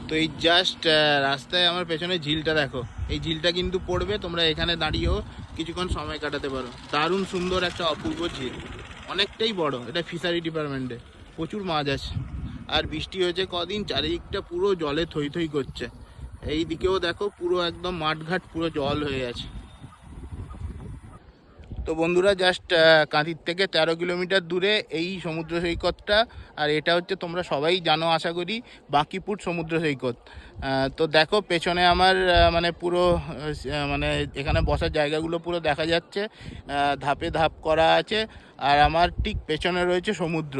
তো এই জাস্ট রাস্তায় আমার পেছনে ঝিলটা দেখো, এই ঝিলটা কিন্তু পড়বে, তোমরা এখানে দাঁড়িয়েও কিছুক্ষণ সময় কাটাতে পারো। দারুণ সুন্দর একটা অপূর্ব ঝিল, অনেকটাই বড়। এটা ফিশারি ডিপার্টমেন্টে, প্রচুর মাছ আছে। আর বৃষ্টি হয়েছে কদিন, চারিদিকটা পুরো জলে থই থই করছে। এই দিকেও দেখো পুরো একদম মাঠঘাট পুরো জল হয়ে আছে। তো বন্ধুরা জাস্ট কাঁথির থেকে 13 কিলোমিটার দূরে এই সমুদ্র সৈকতটা। আর এটা হচ্ছে, তোমরা সবাই জানো আশা করি, বাঁকিপুর সমুদ্র সৈকত। তো দেখো পেছনে আমার মানে পুরো মানে এখানে বসার জায়গাগুলো পুরো দেখা যাচ্ছে, ধাপে ধাপ করা আছে। আর আমার ঠিক পেছনে রয়েছে সমুদ্র।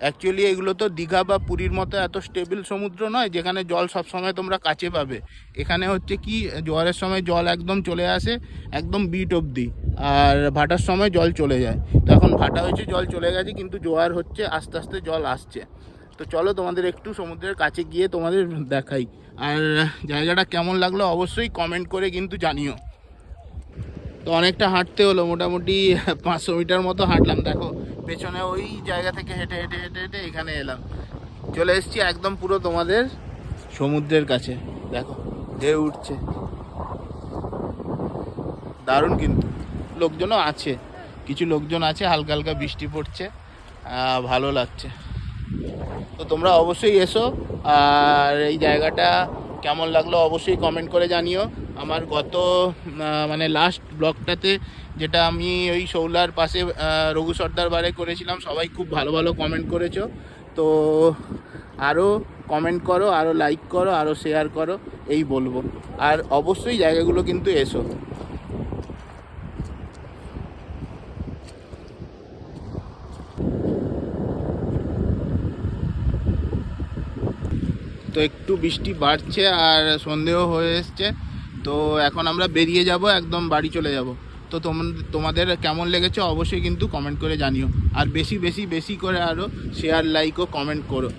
অ্যাকচুয়ালি এগুলো তো দীঘা বা পুরীর মতো এত স্টেবল সমুদ্র নয় যেখানে জল সবসময় তোমরা কাছে পাবে। এখানে হচ্ছে কি, জোয়ারের সময় জল একদম চলে আসে একদম বিট অবধি, আর ভাটার সময় জল চলে যায়। তো এখন ভাটা হয়েছে, জল চলে গেছে, কিন্তু জোয়ার হচ্ছে, আস্তে আস্তে জল আসছে। তো চলো তোমাদের একটু সমুদ্রের কাছে গিয়ে তোমাদের দেখাই। আর জায়গাটা কেমন লাগলো অবশ্যই কমেন্ট করে কিন্তু জানিও। তো অনেকটা হাঁটতে হলো, মোটামুটি 500 মিটার মতো হাঁটলাম। দেখো পেছনে ওই জায়গা থেকে হেঁটে হেঁটে হেঁটে হেঁটে এখানে এলাম, চলে এসেছি একদম পুরো তোমাদের সমুদ্রের কাছে। দেখো ঢেউ উঠছে, দারুণ। কিন্তু লোকজনও আছে, কিছু লোকজন আছে, হালকা হালকা বৃষ্টি পড়ছে, ভালো লাগছে। তো তোমরা অবশ্যই এসো। আর এই জায়গাটা কেমন লাগলো অবশ্যই কমেন্ট করে জানিও। আমার গত মানে লাস্ট ব্লগটাতে, যেটা আমি ওই শৌলার পাশে রঘু সর্দার বারে করেছিলাম, সবাই খুব ভালো ভালো কমেন্ট করেছো। তো আরও কমেন্ট করো, আরও লাইক করো, আরও শেয়ার করো, এই বলবো। আর অবশ্যই জায়গাগুলো কিন্তু এসো। তো একটু বৃষ্টি বাড়ছে আর সন্ধেও হয়ে এসছে। তো এখন আমরা বেরিয়ে যাব, একদম বাড়ি চলে যাব। তো তোমাদের কেমন লেগেছে অবশ্যই কিন্তু কমেন্ট করে জানিও। আর বেশি বেশি বেশি করে আরও শেয়ার, লাইক ও কমেন্ট করো।